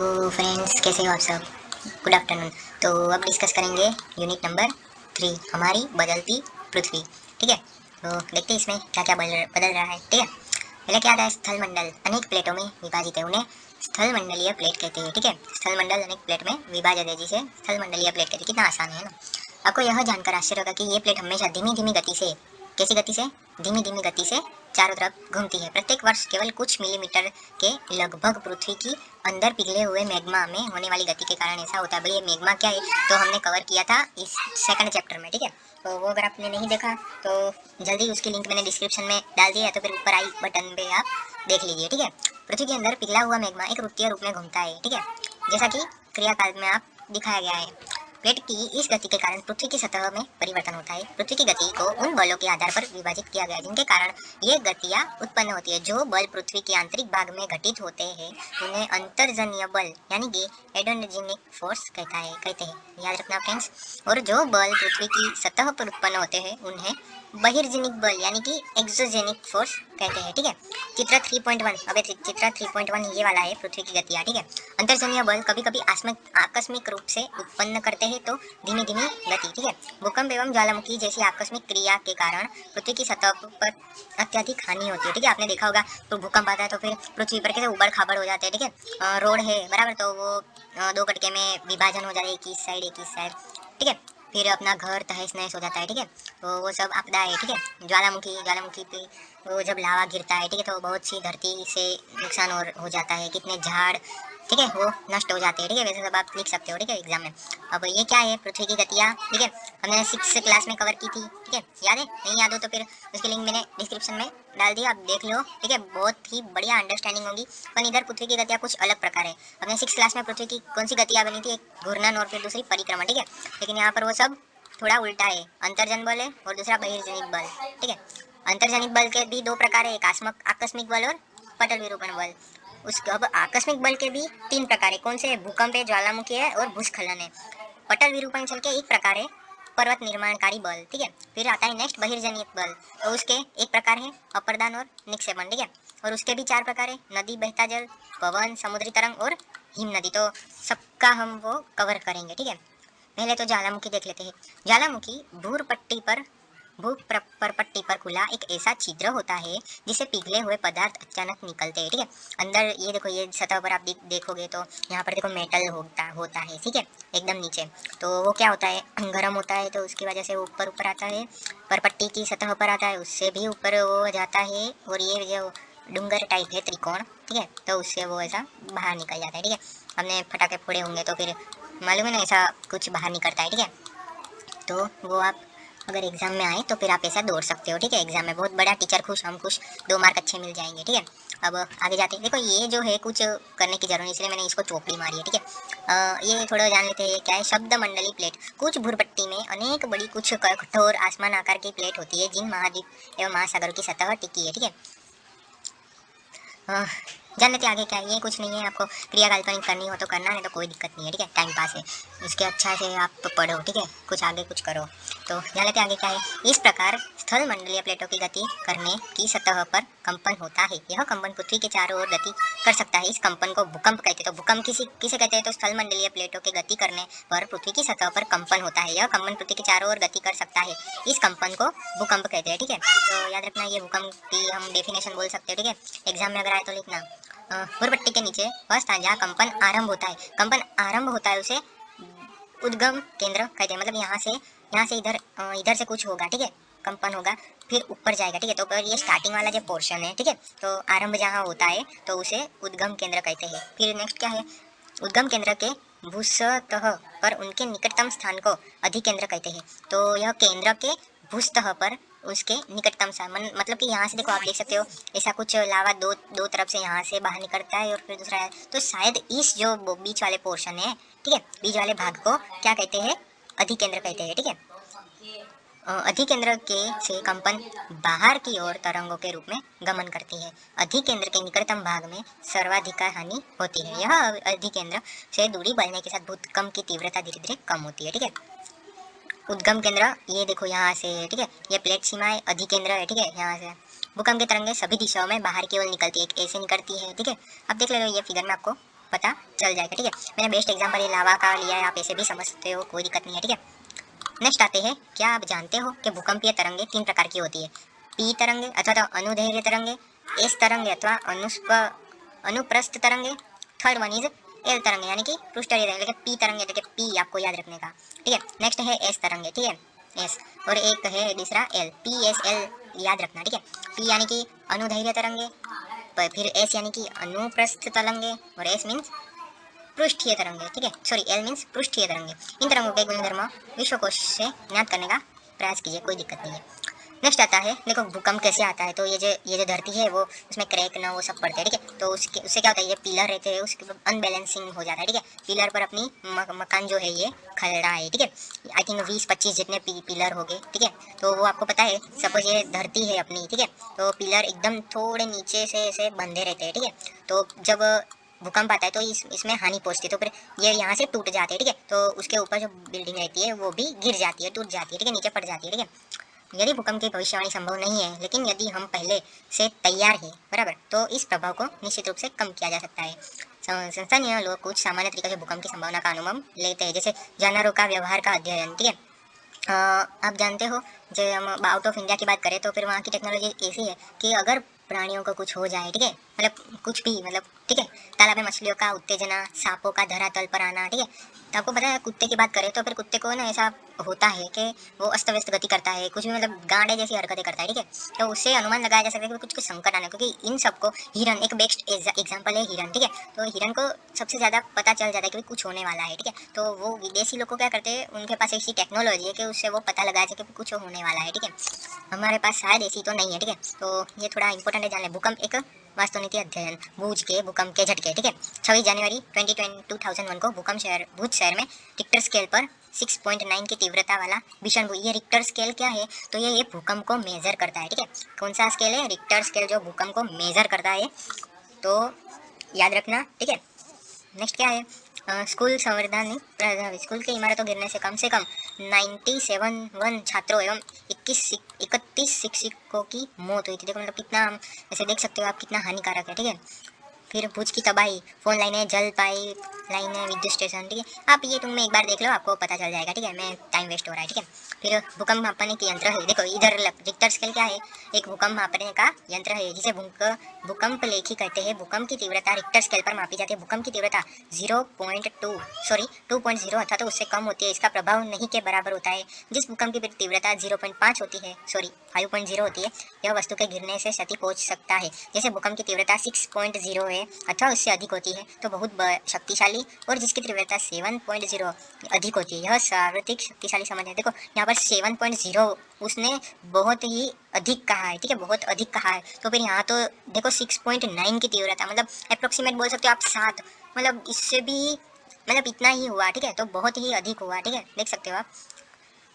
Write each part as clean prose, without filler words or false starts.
तो फ्रेंड्स, कैसे हो आप सब? Good afternoon. तो अब डिस्कस करेंगे यूनिट नंबर 3, हमारी बदलती पृथ्वी। ठीक है, तो देखते हैं इसमें क्या क्या बदल रहा है। ठीक है, पहले क्या आता है? स्थल मंडल अनेक प्लेटों में विभाजित है, उन्हें स्थल मंडलीय प्लेट कहते हैं। ठीक है, स्थल मंडल अनेक प्लेट में विभाजित है, जिसे स्थल मंडलीय प्लेट कहते हैं। कितना आसान है ना। आपको यह जानकर आश्चर्य होगा कि ये प्लेट हमेशा धीमी धीमी गति से, कैसी गति से? धीमी धीमी गति से चारों तरफ घूमती है। प्रत्येक वर्ष केवल कुछ मिलीमीटर के लगभग पृथ्वी की अंदर पिघले हुए मैग्मा में होने वाली गति के कारण ऐसा होता है। भाई ये मैग्मा क्या है तो हमने कवर किया था इस सेकंड चैप्टर में। ठीक है, तो वो अगर आपने नहीं देखा तो जल्दी उसकी लिंक मैंने डिस्क्रिप्शन में डाल दिया है, तो फिर ऊपर आई बटन पे आप देख लीजिए। ठीक है, पृथ्वी के अंदर पिघला हुआ मैग्मा एक वृत्तीय रूप में घूमता है। ठीक है, जैसा कि क्रियाकाल में आप दिखाया गया है। प्लेट की इस गति के कारण पृथ्वी की सतह में परिवर्तन होता है। पृथ्वी की गति को उन बलों के आधार पर विभाजित किया गया है जिनके कारण ये गतियाँ उत्पन्न होती है। जो बल पृथ्वी के आंतरिक भाग में घटित होते हैं उन्हें अंतर्जनीय बल यानी कि एडोजेनिक फोर्स कहते हैं, याद रखना फ्रेंड्स। और जो बल पृथ्वी की सतह पर उत्पन्न होते हैं उन्हें बहिर्जनिक बल यानी कि एक्सोजेनिक फोर्स कहते हैं। ठीक है, चित्र 3.1, अबे चित्र 3.1 ये वाला है पृथ्वी की गतियाँ। ठीक है, अंतर्जनीय बल कभी कभी आकस्मिक रूप से उत्पन्न करते हैं, तो धीमी धीमी गति। ठीक है, भूकंप एवं ज्वालामुखी जैसी आकस्मिक क्रिया के कारण पृथ्वी की सतह पर अत्यधिक हानि होती है। ठीक है, आपने देखा होगा तो भूकंप आता है तो फिर पृथ्वी पर कैसे उबड़ खाबड़ हो जाते हैं। ठीक है, रोड है बराबर, तो वो दो कटके में विभाजन हो जाता है, एक इस साइड एक इस साइड। ठीक है, फिर अपना घर तहस नहस हो जाता है। ठीक है, तो वो सब आपदा है। ठीक है, ज्वालामुखी पे वो जब लावा गिरता है, ठीक है, तो बहुत सी धरती से नुकसान हो जाता है, कितने झाड़, ठीक है, वो नष्ट हो जाते हैं। ठीक है, वैसे सब आप लिख सकते हो। ठीक है, एग्जाम में। अब ये क्या है? पृथ्वी की गतियाँ। ठीक है, हमने 6 क्लास में कवर की थी। ठीक है, याद है? नहीं याद हो तो फिर उसकी लिंक मैंने डिस्क्रिप्शन में डाल दिया, आप देख लो। ठीक है, बहुत ही बढ़िया अंडरस्टैंडिंग होगी। पर इधर पृथ्वी की गतियाँ कुछ अलग प्रकार है। हमने 6 क्लास में पृथ्वी की कौन सी गतियाँ बनी थी? एक घूर्णन और फिर दूसरी परिक्रमा। ठीक है, लेकिन यहाँ पर वो सब थोड़ा उल्टा है। अंतर्जन बल है और दूसरा बहिर्जनिक बल। ठीक है, अंतर्जनिक बल के भी 2 प्रकार है, एक आकस्मिक बल और पटल विरूपण बल। उसके अब आकस्मिक बल के भी 3 प्रकार है। कौन से? भूकंप है, ज्वालामुखी है और भूस्खलन है। पटल विरूपण चल के एक प्रकार है, पर्वत निर्माणकारी बल। ठीक है, फिर आता है नेक्स्ट बहिर्जनिक बल, तो उसके एक प्रकार है अपर्दान और निक्षेपण। ठीक है, और उसके भी 4 प्रकार है, नदी, बहता जल, पवन, समुद्री तरंग और हिम नदी। तो सबका हम वो कवर करेंगे। ठीक है, पहले तो ज्वालामुखी देख लेते हैं। ज्वालामुखी भूपट्टी पर खुला एक ऐसा छिद्र होता है जिसे पिघले हुए पदार्थ अचानक निकलते हैं। ठीक है, अंदर ये देखो, ये सतह पर आप देखोगे तो यहाँ पर देखो मेटल होता है। ठीक है, एकदम नीचे तो वो क्या होता है? गर्म होता है, तो उसकी वजह से वो ऊपर ऊपर आता है, परपट्टी की सतह पर आता है, उससे भी ऊपर वो जाता है, और ये जो डूंगर टाइप है त्रिकोण, ठीक है, तो उससे वो ऐसा बाहर निकल जाता है। ठीक है, हमने फटाके फोड़े होंगे तो फिर मालूम है ना, ऐसा कुछ बाहर निकलता है। ठीक है, तो वो आप अगर एग्जाम में आए तो फिर आप ऐसा दौड़ सकते हो। ठीक है, एग्जाम में बहुत बड़ा, टीचर खुश, हम खुश, 2 मार्क अच्छे मिल जाएंगे। ठीक है, अब आगे जाते हैं। देखो ये जो है कुछ करने की जरूरत नहीं, इसलिए मैंने इसको चोपड़ी मारी है। ठीक है, ये थोड़ा जान लेते हैं ये क्या है। शब्द मंडली प्लेट, कुछ भूपट्टी में अनेक बड़ी कुछ कठोर आसमान आकार की प्लेट होती है जिन महाद्वीप एवं महासागरों की सतह टिकी है। ठीक है, जान लेते आगे क्या है। ये कुछ नहीं है, आपको क्रिया काल्पनिक करनी हो तो करना, नहीं तो कोई दिक्कत नहीं है। ठीक है, टाइम पास है, इसके अच्छा से आप पढ़ो। ठीक है, कुछ आगे कुछ करो। तो जान लेते आगे क्या है। इस प्रकार स्थल मंडलीय प्लेटों की गति करने की सतह पर कंपन होता है। यह कंपन पृथ्वी के चारों ओर गति कर सकता है। इस कंपन को भूकंप कहते हैं। तो भूकंप किसे कहते हैं? तो स्थल मंडलीय प्लेटों की गति करने पर पृथ्वी की सतह पर कंपन होता है। यह कंपन पृथ्वी के चारों ओर गति कर सकता है, इस कंपन को भूकंप कहते हैं। ठीक है, तो याद रखना, ये भूकंप की हम डेफिनेशन बोल सकते हैं। ठीक है, एग्जाम में अगर आए तो लिखना। भूपट्टी के नीचे वह स्थान जहाँ कंपन आरंभ होता है, उसे उद्गम केंद्र कहते हैं। मतलब यहाँ से इधर से कुछ होगा। ठीक है, कंपन होगा, फिर ऊपर जाएगा। ठीक है, तो पर ये स्टार्टिंग वाला जो पोर्शन है, ठीक है, तो आरंभ जहाँ होता है तो उसे उद्गम केंद्र कहते हैं। फिर नेक्स्ट क्या है? उद्गम केंद्र के भूसतह पर उनके निकटतम स्थान को अधिकेंद्र कहते हैं। तो यह केंद्र के भूसतह पर उसके निकटतम स्थान, मतलब कि यहाँ से देखो, आप देख सकते हो ऐसा कुछ लावा दो तरफ से यहाँ से बाहर निकलता है और फिर दूसरा है, तो शायद इस जो बीच वाले पोर्शन है, ठीक है, बीच वाले भाग को क्या कहते हैं? अधिकेंद्र कहते हैं। ठीक है, अधिकेंद्र के से कंपन बाहर की ओर तरंगों के रूप में गमन करती है। अधिकेंद्र के निकटतम भाग में सर्वाधिक हानि होती है। यह अधिकेंद्र से दूरी बढ़ने के साथ भूकंप की तीव्रता धीरे धीरे कम होती है। ठीक है, उद्गम केंद्र ये देखो यहाँ से, ठीक है, ये प्लेट सीमाएं अधिकेंद्र है। ठीक है, यहाँ से भूकंप की तरंगें सभी दिशाओं में बाहर की ओर निकलती है, ऐसे निकलती है। ठीक है, अब देख ले ये फिगर में आपको पता चल जाएगा। ठीक है, मैंने बेस्ट एग्जाम्पल ये लावा का लिया है, आप ऐसे भी समझ सकते हो, कोई दिक्कत नहीं है। ठीक है, नेक्स्ट आते हैं, क्या आप जानते हो कि भूकंपीय तरंगे 3 प्रकार की होती है? पी तरंगे अथवा तो अनुदैर्घ्य तरंगे, एस तरंगे अथवा अनुप्रस्थ तरंगे, थर्ड वन इज एल तरंगे यानी कि पृष्ठीय तरंगे, लेकिन पी तरंगे देखिए पी आपको याद रखने का। ठीक है, नेक्स्ट है एस तरंगे। ठीक है, एस, और एक है दूसरा एल, पी एस एल याद रखना। ठीक है, पी यानी कि अनुदैर्घ्य तरंगे, फिर एस यानी कि अनुप्रस्थ तरंगे, और एस मीन्स पृष्ठीय तरंगे। ठीक है, सॉरी एल मीन्स पृष्ठीय तरंगे। इन तरंगों के गुणधर्म विश्वकोश से ज्ञात करने का प्रयास कीजिए, कोई दिक्कत नहीं है। नेक्स्ट आता है, देखो भूकंप कैसे आता है, तो ये जो धरती है वो उसमें क्रैक ना वो सब पड़ते हैं। ठीक है, तो उससे क्या होता है, ये पिलर रहते हैं उसके अनबैलेंसिंग हो जाता है। ठीक है, पिलर पर अपनी मकान जो है ये खड़ा है। ठीक है, आई थिंक 20-25 जितने पिलर हो गए। ठीक है, तो वो आपको पता है, सपोज ये धरती है अपनी। ठीक है, तो पिलर एकदम थोड़े नीचे से ऐसे बंधे रहते हैं। ठीक है, तो जब भूकंप आता है तो इसमें हानि पहुंचती है, तो फिर ये यहाँ से टूट जाते हैं। ठीक है, तो उसके ऊपर जो बिल्डिंग रहती है वो भी गिर जाती है, टूट जाती है। ठीक है, नीचे पड़ जाती है। ठीक है, यदि भूकंप की भविष्यवाणी संभव नहीं है, लेकिन यदि हम पहले से तैयार हैं बराबर, तो इस प्रभाव को निश्चित रूप से कम किया जा सकता है। संस्थानीय लोग कुछ सामान्य तरीकों से भूकंप की संभावना का अनुमान लेते हैं, जैसे जानवरों का व्यवहार का अध्ययन। ठीक है, आप जानते हो, जो हम आउट ऑफ इंडिया की बात करें तो फिर वहाँ की टेक्नोलॉजी ऐसी है कि अगर प्राणियों को कुछ हो जाए, ठीक है, मतलब कुछ भी, मतलब ठीक है, तालाब में मछलियों का उत्तेजना, सांपों का धरातल पर आना। ठीक है, तो आपको पता है कुत्ते की बात करें तो फिर कुत्ते को ना ऐसा होता है कि वो अस्त व्यस्त गति करता है, कुछ भी मतलब गांडे जैसी हरकतें करता है। ठीक है, तो उससे अनुमान लगाया जा सकता है कि कुछ संकट आना, क्योंकि इन सबको हिरन एक बेस्ट एग्जाम्पल है हिरन। ठीक है, तो हिरन को सबसे ज़्यादा पता चल जाता है कि कुछ होने वाला है। ठीक है, तो वो विदेशी लोग क्या करते हैं, उनके पास ऐसी टेक्नोलॉजी है कि उससे वो पता लगाया जाए कि कुछ होने वाला है। ठीक है, हमारे पास शायद ऐसी तो नहीं है। ठीक है, तो ये थोड़ा इंपॉर्टेंट है जान लें। भूकंप एक वास्तुनीति अध्ययन, भूकंप के झटके। ठीक है, 26 जनवरी 2001 को भूज शहर में रिक्टर स्केल पर 6.9 की तीव्रता वाला भीषण ये रिक्टर स्केल क्या है, तो ये भूकंप को मेजर करता है। ठीक है, कौन सा स्केल है, रिक्टर स्केल, जो भूकंप को मेजर करता है, तो याद रखना। ठीक है, नेक्स्ट क्या है, स्कूल संवर्धन स्कूल की इमारतों गिरने से कम 97 छात्रों एवं 31 शिक्षकों की मौत हुई थी। देखो मतलब कितना, ऐसे देख सकते हो आप कितना हानिकारक है। ठीक है, फिर भुज की तबाही, फोन लाइनें, जल पाइप लाइनें, विद्युत स्टेशन। ठीक है, आप ये तुम एक बार देख लो, आपको पता चल जाएगा। ठीक है, मैं टाइम वेस्ट हो रहा है। ठीक है, फिर भूकंप मापने के यंत्र है, देखो इधर रिक्टर स्केल क्या है, एक भूकंप मापने का यंत्र है जिसे भूकंप लेखी कहते हैं। भूकंप की तीव्रता रिक्टर स्केल पर मापी जाती है। भूकंप की तीव्रता 2.0 अथवा तो उससे कम होती है, इसका प्रभाव नहीं के बराबर होता है। जिस भूकंप की तीव्रता 0.5 होती है, 5.0 होती है, यह वस्तु के गिरने से क्षति पहुंच सकता है। जैसे भूकंप की तीव्रता 6.0 है अथवा उससे अधिक होती है तो बहुत शक्तिशाली, और जिसकी तीव्रता 7.0 अधिक होती है, यह सर्वाधिक शक्तिशाली समझ है। देखो यहाँ पर 7.0 उसने बहुत ही अधिक कहा है। ठीक है, बहुत अधिक कहा है, तो फिर यहाँ तो देखो 6.9 की तीव्रता, मतलब अप्रोक्सीमेट बोल सकते हो आप 7, मतलब इससे भी मतलब इतना ही हुआ। ठीक है, तो बहुत ही अधिक हुआ। ठीक है, देख सकते हो आप।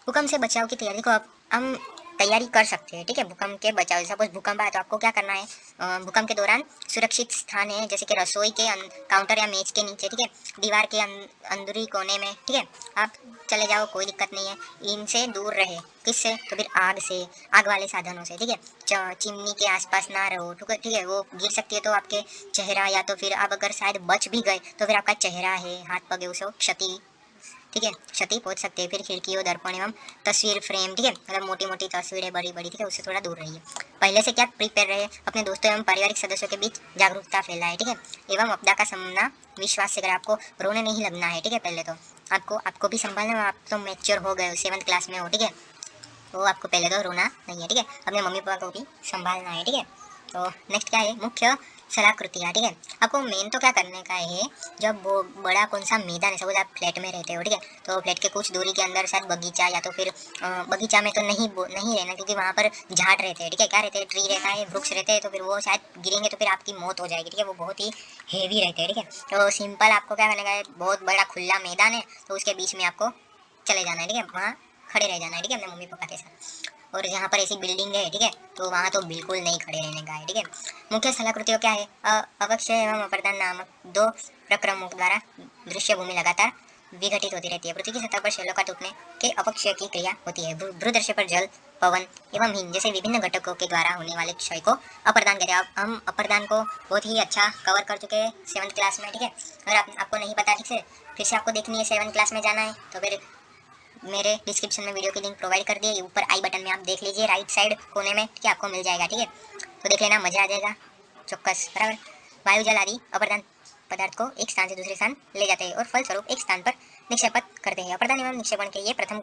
भूकंप से बचाव की तैयारी को अब हम तैयारी कर सकते हैं। ठीक है, भूकंप के बचाव, सपोज भूकंप आए तो आपको क्या करना है, भूकंप के दौरान सुरक्षित स्थान है, जैसे कि रसोई के काउंटर या मेज के नीचे। ठीक है, दीवार के अंदरूनी कोने में। ठीक है, आप चले जाओ, कोई दिक्कत नहीं है, इनसे दूर रहे। किससे, तो फिर आग से, आग वाले साधनों से। ठीक है, चिमनी के आसपास ना रहो। ठीक है, वो गिर सकती है तो आपके चेहरा, या तो फिर आप अगर शायद बच भी गए तो फिर आपका चेहरा है, हाथ पग है, उसे क्षति, ठीक है, क्षति पहुंच सकती है। फिर खिड़कियों, दर्पण एवं तस्वीर फ्रेम। ठीक है, मतलब मोटी मोटी तस्वीरें बड़ी बड़ी, ठीक है, उससे थोड़ा दूर रहिए। पहले से क्या प्रिपेयर रहे, अपने दोस्तों एवं पारिवारिक सदस्यों के बीच जागरूकता फैलाए। ठीक है, एवं आपदा का सामना विश्वास से करें। आपको रोने नहीं लगना है। ठीक है, पहले तो आपको भी संभालना, आप तो मैच्योर हो गए, 7th क्लास में हो। ठीक है, तो आपको पहले तो रोना नहीं है। ठीक है, अपने मम्मी पापा को भी संभालना है। ठीक है, तो नेक्स्ट क्या है, मुख्य सलाहकृतियाँ। ठीक है, आपको मेन तो क्या करने का है, जब वो बड़ा कौन सा मैदान है, सपोज आप फ्लैट में रहते हो। ठीक है, तो फ्लैट के कुछ दूरी के अंदर शायद बगीचा, या तो फिर बगीचा में तो नहीं रहना, क्योंकि वहाँ पर झाड़ रहते हैं। ठीक है, क्या रहते हैं, ट्री रहता है, वृक्ष रहते हैं, तो फिर वो शायद गिरेंगे तो फिर आपकी मौत हो जाएगी। ठीक है, वो बहुत ही हेवी रहते हैं। ठीक है, तो सिंपल आपको क्या करने का है, बहुत बड़ा खुला मैदान है तो उसके बीच में आपको चले जाना है। ठीक है, वहाँ खड़े रह जाना है। ठीक है, अपने मम्मी पापा के साथ। और जहाँ पर ऐसी बिल्डिंग है, ठीक है, तो वहाँ तो बिल्कुल नहीं खड़े रहने का है। ठीक है, मुख्य सलाहकृतियों क्या है, अवक्षय एवं अपर्दन नामक 2 प्रक्रमों द्वारा दृश्य भूमि लगातार विघटित होती रहती है। पृथ्वी की सतह पर शैलों का टूटने के अपक्षय की क्रिया होती है। भूदृश्य पर जल, पवन एवं हिम जैसे विभिन्न घटकों के द्वारा होने वाले क्षय को अपर्दान कहते हैं। अब हम अपर्दान को बहुत ही अच्छा कवर कर चुके हैं 7th क्लास में, ठीक है। अगर आपको नहीं पता ठीक से, फिर से आपको देखनी है 7th क्लास में जाना है तो फिर मेरे डिस्क्रिप्शन में वीडियो की लिंक प्रोवाइड कर दिए, ऊपर आई बटन में आप देख लीजिए, राइट साइड कोने में, ठीक है, आपको मिल जाएगा, ठीक है। तो देख लेना, मजा आ जाएगा चौक्कस, बराबर। वायु जल आदि अपर्दान पदार्थ को एक स्थान से दूसरे स्थान ले जाते हैं और फलस्वरूप एक स्थान पर निक्षेपित करते हैं। अपर्दान एवं निक्षेपण के ये प्रथम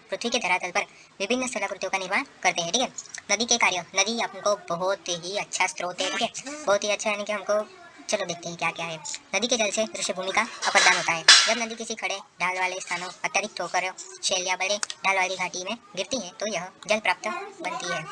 पृथ्वी के धरातल पर विभिन्न स्थलाकृतियों का निर्माण करते हैं, ठीक है। नदी के कार्य, नदी हमको बहुत ही अच्छा स्रोत है, ठीक है, बहुत ही अच्छा, यानी कि हमको, चलो देखते हैं क्या क्या है। नदी के जल से दृश्य भूमि का अपर्दान होता है। जब नदी किसी खड़े ढाल वाले स्थानों, अत्यधिक ठोकर शैल या बड़े ढाल वाली घाटी में गिरती है तो यह जल प्राप्त बनती है।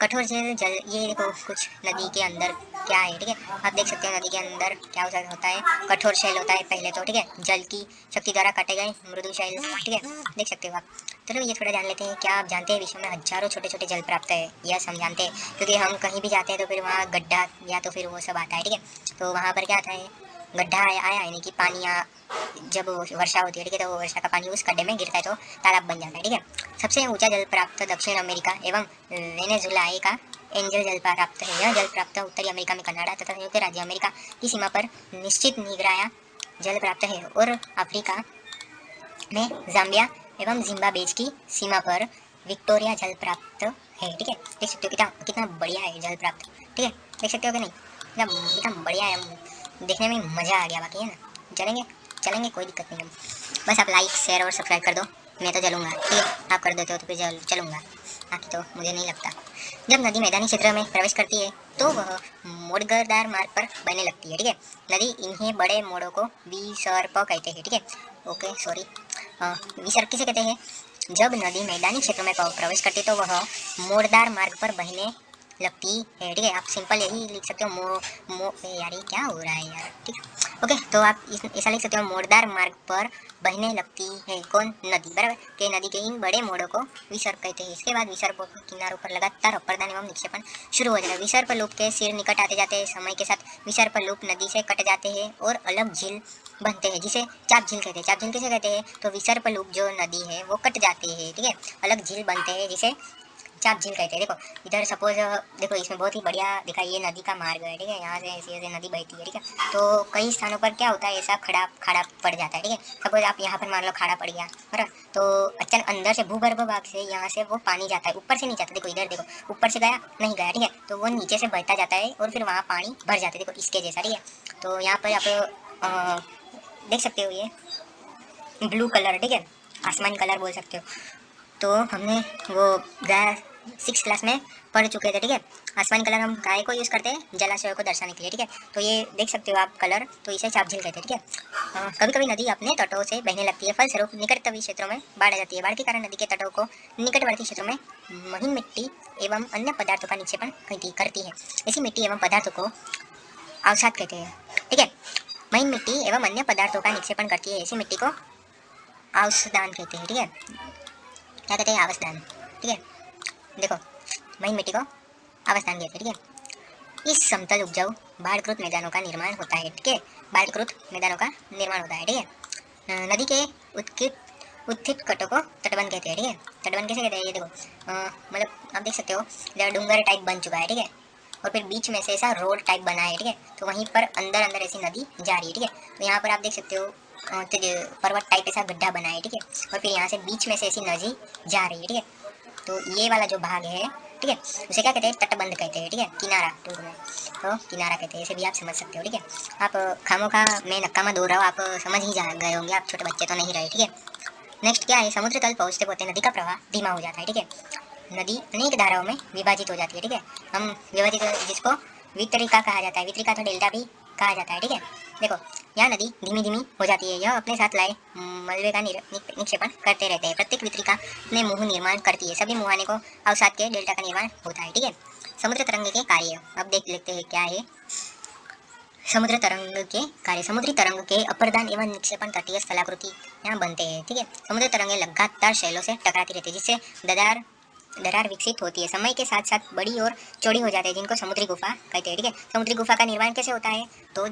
कठोर जल, ये देखो कुछ नदी के अंदर क्या है, ठीक है, आप देख सकते हो नदी के अंदर क्या होता है। कठोर शैल होता है पहले तो, ठीक है, जल की शक्ति द्वारा काटे गए मृदु शैल, ठीक है, देख सकते हो आप। चलो ये थोड़ा जान लेते हैं। क्या आप जानते हैं विश्व में हजारों छोटे छोटे जल प्राप्त है? यस, हम जानते हैं, क्योंकि हम कहीं भी जाते हैं तो फिर वहाँ गड्ढा या तो फिर वो सब आता है, ठीक है। तो वहाँ पर क्या आता है, गड्ढा आया, यानी कि पानी जब वर्षा होती है, ठीक है, तो वर्षा का पानी उस गड्ढे में गिरता है तो तालाब बन जाता है, ठीक है। सबसे ऊंचा जल प्राप्त दक्षिण अमेरिका एवं वेनेजुएला का एंजल जल प्राप्त है। यह जल प्राप्त उत्तरी अमेरिका में कनाडा तथा संयुक्त राज्य अमेरिका की सीमा पर निश्चित निगराया जल प्राप्त है और अफ्रीका में जाम्बिया एवं जिम्बाब्वे की सीमा पर विक्टोरिया जल प्राप्त है, ठीक है। देख सकते हो कितना कितना बढ़िया है जल प्राप्त, ठीक है, देख सकते हो कि नहीं, कितना बढ़िया है, देखने में मज़ा आ गया। बाकी है ना, चलेंगे कोई दिक्कत नहीं है। बस आप लाइक शेयर और सब्सक्राइब कर दो, मैं तो चलूँगा, ठीक है, आप कर देते हो तो फिर चलूँगा, बाकी तो मुझे नहीं लगता। जब नदी मैदानी क्षेत्र में प्रवेश करती है तो वह मोड़गरदार मार्ग पर बहने लगती है, ठीक है। नदी इन्हें बड़े मोड़ों को विसर्प कहते हैं, ठीक है, ओके सॉरी, विसर्प किसे कहते हैं? जब नदी मैदानी क्षेत्र में प्रवेश करती है तो वह मोड़दार मार्ग पर बहने लगती है, ठीक है। आप सिंपल यही लिख सकते हो, यार ये क्या हो रहा है यार, ठीक है, ओके। तो आप ऐसा लिख सकते हो, मोड़दार मार्ग पर बहने लगती है कौन? नदी, बराबर, के नदी के इन बड़े मोड़ों को विसर्प कहते हैं। इसके बाद विसर्प किनारों पर लगातार अपर्दान एवं निक्षेपण शुरू हो जाएगा। विसर्प लूप के सिर निकट आते जाते हैं, समय के साथ विसर्प लूप नदी से कट जाते हैं और अलग झील बनते हैं जिसे चाप झील कहते हैं। चाप झील किसे कहते हैं? तो विसर्प लूप जो नदी है वो कट जाती है, ठीक है, अलग झील बनते हैं जिसे चाप झील कहते हैं। देखो इधर सपोज देखो, इसमें बहुत ही बढ़िया दिखा, ये नदी का मार्ग है, ठीक है, यहाँ से ऐसे नदी बहती है, ठीक है। तो कई स्थानों पर क्या होता है, ऐसा खाड़ा पड़ जाता है, ठीक है। सपोज आप यहाँ पर मान लो खाड़ा पड़ गया, बराबर, तो अचानक अंदर से भूगर्भ भाग से यहाँ से वो पानी जाता है, ऊपर से नहीं जाता। देखो इधर देखो, ऊपर से गया नहीं गया, ठीक है, तो वो नीचे से बहता जाता है और फिर वहाँ पानी भर जाता है, देखो इसके जैसा, ठीक है। तो यहाँ पर आप देख सकते हो ये ब्लू कलर, ठीक है, आसमानी कलर बोल सकते हो। तो हमने वो गया 6th क्लास में पढ़ चुके थे, ठीक है। आसमानी कलर हम गाय को यूज़ करते हैं जलाशयों को दर्शाने के लिए, ठीक है। तो ये देख सकते हो आप कलर, तो इसे चाप झील कहते हैं, ठीक है। कभी कभी नदी अपने तटों से बहने लगती है, फलस्वरूप निकटवर्ती क्षेत्रों में बाढ़ आ जाती है। बाढ़ के कारण नदी के तटों को निकटवर्ती क्षेत्रों में महीन मिट्टी एवं अन्य पदार्थों का निक्षेपण करती है। ऐसी मिट्टी एवं पदार्थों को अवसाद कहते हैं, ठीक है। महीन मिट्टी एवं अन्य पदार्थों का निक्षेपण करती है, ऐसी मिट्टी को अवसदान कहते हैं, ठीक है। क्या कहते हैं? आवासदान, ठीक है। देखो महीन मिट्टी को आवासदान कहते हैं, ठीक है। इस समतल उपजाऊ बाढ़कृत मैदानों का निर्माण होता है, ठीक है, बाढ़कृत मैदानों का निर्माण होता है, ठीक है। नदी के उत्थित कटों को तटबंध कहते हैं, ठीक है। तटबंध कैसे कहते हैं? ये देखो मतलब आप देख सकते हो इधर डूंगर टाइप बन चुका है, ठीक है, और फिर बीच में से ऐसा रोड टाइप बना है, ठीक है। तो वहीं पर अंदर अंदर ऐसी नदी जा रही है, ठीक है। तो यहाँ पर आप देख सकते हो पर्वत टाइप ऐसा गड्ढा बना है, ठीक है, और फिर यहाँ से बीच में से ऐसी नदी जा रही है, ठीक है। तो ये वाला जो भाग है, ठीक है, उसे क्या कहते हैं? तटबंध कहते हैं, ठीक है, किनारा टूर में, तो किनारा कहते हैं, ऐसे भी आप समझ सकते हो, ठीक है। आप खामोखा मैं नक्का मत दो रहा हूँ, आप समझ ही जा गए होंगे, आप छोटे बच्चे तो नहीं रहे, ठीक है। नेक्स्ट क्या है? समुद्र तल पहुँचते पहुँचते नदी का प्रवाह धीमा हो जाता है, ठीक है। नदी अनेक धाराओं में विभाजित हो जाती है, ठीक है। हम विभाजित, जिसको वितरिका कहा जाता है, वितरिका तो डेल्टा भी कहा जाता है, ठीक है। देखो यहाँ नदी धीमी धीमी हो जाती है, यह अपने साथ लाए मलबे का निक्षेपण करते रहते हैं। प्रत्येक वितरिका में मुँह निर्माण करती है, सभी मुहाने को अवसाद के डेल्टा का निर्माण होता है, ठीक है। समुद्र तरंग के कार्य अब देख लेते हैं क्या है समुद्र तरंग के कार्य। समुद्री तरंग के अपर्दान एवं निक्षेपण तटीय स्थलाकृति यहाँ बनते हैं, ठीक है। समुद्र तरंगें लगातार शैलों से टकराती रहती है, जिससे दरार दरार विकसित होती है, समय के साथ साथ बड़ी और चौड़ी हो जाती है, जिनको समुद्री गुफा कहते हैं। ठीक है, समुद्री गुफा का निर्माण कैसे होता है? तो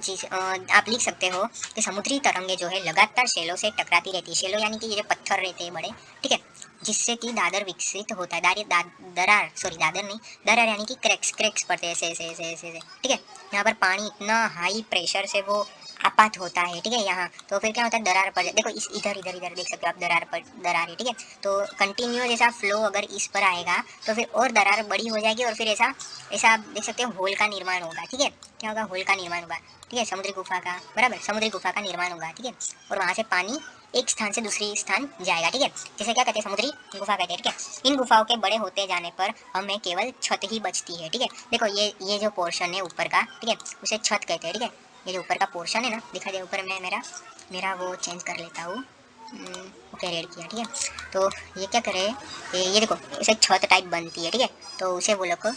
आप लिख सकते हो कि समुद्री तरंगे जो है लगातार शैलों से टकराती रहती है। शैलो यानी कि ये जो पत्थर रहते हैं बड़े, ठीक है, जिससे कि दादर विकसित होता है। दादर नहीं, दरार यानी कि क्रैक्स पड़ते हैं ऐसे, ठीक है। यहाँ पर पानी इतना हाई प्रेशर से वो आपात होता है, ठीक है, यहाँ तो फिर क्या होता है, दरार पड़, देखो इस इधर देख सकते हो आप, दरार है, ठीक है। तो कंटिन्यूस ऐसा फ्लो अगर इस पर आएगा तो फिर और दरार बड़ी हो जाएगी और फिर ऐसा ऐसा आप देख सकते हो होल का निर्माण होगा, ठीक है। क्या होगा? होल का निर्माण होगा, ठीक है, समुद्री गुफा का, बराबर, समुद्री गुफा का निर्माण होगा, ठीक है। और वहाँ से पानी एक स्थान से दूसरी स्थान जाएगा, ठीक है। जैसे क्या कहते हैं, समुद्री गुफा कहते हैं, ठीक है। इन गुफाओं के बड़े होते जाने पर हमें केवल छत ही बचती है, ठीक है। देखो ये जो पोर्शन है ऊपर का, ठीक है, उसे छत कहते हैं, ठीक है। ये जो ऊपर का पोर्शन है ना, दिखा दे ऊपर, मैं मेरा वो चेंज कर लेता हूँ, ओके, रेड किया, ठीक है। तो ये क्या करे, ये देखो इसे छत टाइप बनती है, ठीक है। तो उसे वो लोग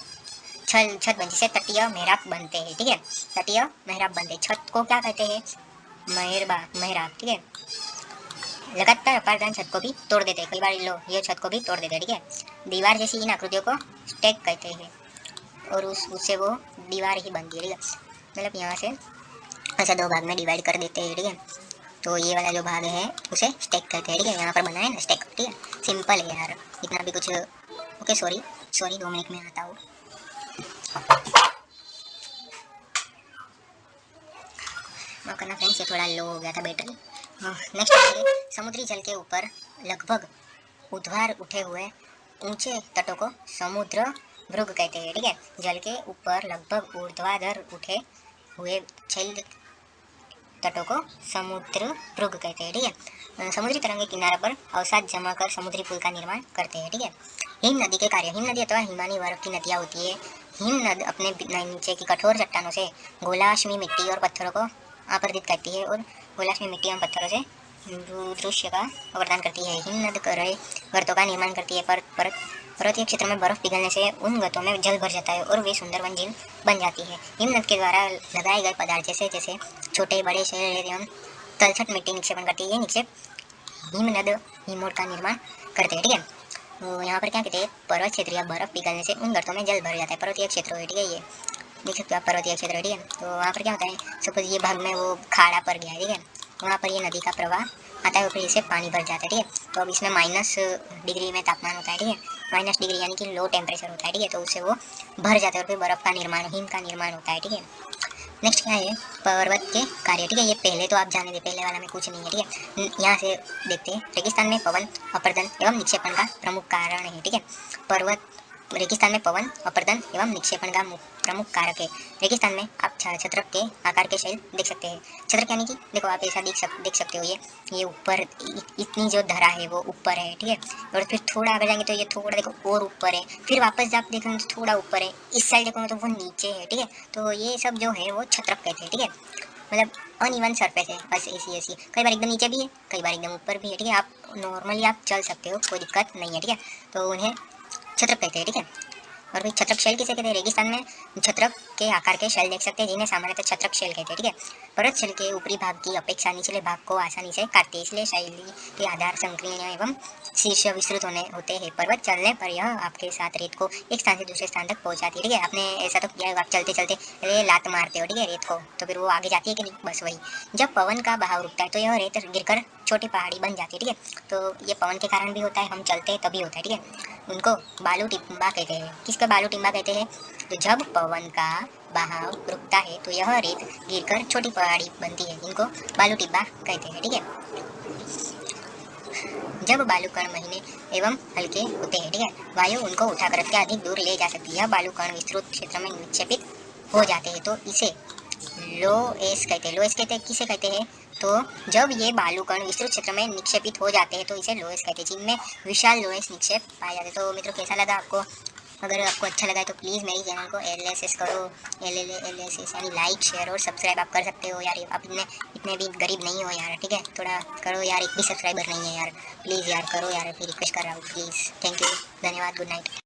छत बनती है, तटीय मेहराब बनते हैं, ठीक है। तटीय मेहराब बनते हैं, छत को क्या कहते हैं? मेहराब, ठीक है। लगातार अपारदन छत को भी तोड़ देते हैं, कई बार ये छत को भी तोड़ देते हैं, ठीक है। दीवार जैसी इन आकृतियों को स्टैक कहते हैं और उससे वो दीवार ही बनती है, ठीक है। मतलब यहाँ से ऐसा दो भाग में डिवाइड कर देते हैं, ठीक है। तो ये वाला जो भाग है उसे स्टैक कहते हैं, ठीक है। यहाँ पर बना है ना स्टैक, ठीक है, सिंपल है यार, इतना भी कुछ। ओके, सॉरी 2 मिनट में आता हूँ। माफ करना फ्रेंड्स, ये थोड़ा लो हो गया था बैटरी। नेक्स्ट समुद्री जल के ऊपर लगभग ऊर्ध्वाधर उठे हुए ऊंचे तटों को समुद्र भृग कहते हैं, ठीक है। जल के ऊपर लगभग ऊर्ध्वाधर उठे हुए छल तटों को समुद्र भृग कहते हैं, ठीक है। समुद्री तरंगे किनारे पर अवसाद जमा कर समुद्री पुल का निर्माण करते हैं, ठीक है। हिम नदी के कार्य, हिम नदी अथवा हिमानी वर्ग की नदियाँ होती है। हिम नद अपने नीचे की कठोर चट्टानों से गोलाश्मी मिट्टी और पत्थरों को आवर्धित करती है और गोलाश्मी मिट्टी और पत्थरों से दृश्य का अवदान करती है। हिम नद गर्तों का निर्माण करती है। पर्वतीय क्षेत्र में बर्फ पिघलने से उन गर्तों में जल भर जाता है और वे सुंदर झील बन जाती है। हिम नद के द्वारा लगाए गए पदार्थ जैसे छोटे बड़े शहर एवं तलछट मिट्टी निक्षेपण करती है। ये निक्षेप हिमनद हिमोड का निर्माण करते हैं, ठीक है। तो यहाँ पर क्या कहते हैं, पर्वत क्षेत्र या बर्फ पिघलने से उन गर्तों में जल भर जाता है। पर्वतीय क्षेत्र है, ठीक है, ये देख सकते हो आप, पर्वतीय क्षेत्र है, ठीक है। तो वहाँ पर क्या होता है, सपोज ये भाग में वो खाड़ा पड़ गया है, ठीक है, वहाँ पर ये नदी का प्रवाह आता है और फिर इसे पानी भर जाता है, ठीक है। तो अब इसमें -डिग्री में तापमान होता है, ठीक है, -डिग्री यानी कि लो टेम्परेचर होता है, ठीक है। तो उससे वो भर जाता है और फिर बर्फ़ का निर्माण, हिम का निर्माण होता है, ठीक है। नेक्स्ट क्या है, पर्वत के कार्य, ठीक है। ये पहले तो आप जाने दे, पहले वाला में कुछ नहीं है, ठीक है। यहाँ से देखते हैं, रेगिस्तान में पवन अपर्दन एवं निक्षेपण का प्रमुख कारण है, ठीक है। रेगिस्तान में पवन अपर्दन एवं निक्षेपण का प्रमुख कारक है। रेगिस्तान में आप छत्रक के आकार के शैल देख सकते हैं। छत्रक यानी कि देखो आप ऐसा देख सकते हो, ये ऊपर इतनी जो धरा है वो ऊपर है, ठीक है। और फिर थोड़ा आगे जाएंगे तो ये थोड़ा देखो और ऊपर है, फिर वापस आप देखेंगे तो थोड़ा ऊपर है, इस साइड देखोगे तो वो नीचे है, ठीक है। तो ये सब जो है वो छत्रक कहते हैं, ठीक है। मतलब अनइवन सरफेस है, बस ऐसी कई बार एकदम नीचे भी है, कई बार एकदम ऊपर भी है, ठीक है। आप नॉर्मली आप चल सकते हो, कोई दिक्कत नहीं है, ठीक है। तो उन्हें छत्रक कहते हैं, ठीक है। और फिर छत्रक शैल किसे कहते हैं, रेगिस्तान में छत्रक के आकार के शैल देख सकते हैं, जिन्हें सामान्यतः छत्रक शैल कहते हैं, ठीक है। पर्वत शैल के ऊपरी भाग की अपेक्षा निचले भाग को आसानी से काटते हैं, इसलिए शैली के आधार संकीर्ण एवं शीर्ष विस्तृत होते हैं। पर्वत चलने पर यह आपके साथ रेत को एक स्थान से दूसरे स्थान तक पहुंचाती है, ठीक है। आपने ऐसा तो किया, आप चलते चलते लात मारते हो, ठीक है, रेत को, तो फिर वो आगे जाती है कि नहीं, बस वही। जब पवन का बहाव रुकता है तो यह रेत गिरकर छोटी पहाड़ी बन जाती है, ठीक है। तो ये पवन के कारण भी होता है, हम चलते हैं तभी होता है, ठीक है। उनको बालू टिम्बा कहते हैं। किसका बालू टिम्बा कहते हैं, तो जब पवन का बहाव रुकता है तो यह रेत गिरकर छोटी पहाड़ी बनती है, इनको बालू टिब्बा कहते हैं, ठीक है। जब बालू कण महीने एवं हल्के होते हैं, ठीक है, वायु उनको उठाकर के अधिक दूर ले जा सकती है। यह बालू कण विस्तृत क्षेत्र में निक्षेपित हो जाते हैं तो इसे लोएस कहते हैं। लोएस कहते हैं, किसे कहते हैं, तो जब ये बालू कण विस्तृत क्षेत्र में निक्षेपित हो जाते हैं तो इसे लोएस कहते हैं, जिनमें विशाल लोएस निक्षेप पाए जाते हैं। तो मित्रों कैसा लगा आपको, अगर आपको अच्छा लगा है तो प्लीज़ मेरी चैनल को LSS करो, LSS यानी लाइक शेयर और सब्सक्राइब आप कर सकते हो यार। आप इतने भी गरीब नहीं हो यार, ठीक है, थोड़ा करो यार, एक भी सब्सक्राइबर नहीं है यार, प्लीज़ यार करो यार, फिर रिक्वेस्ट कर रहा हूँ, प्लीज़। थैंक यू, धन्यवाद, गुड नाइट।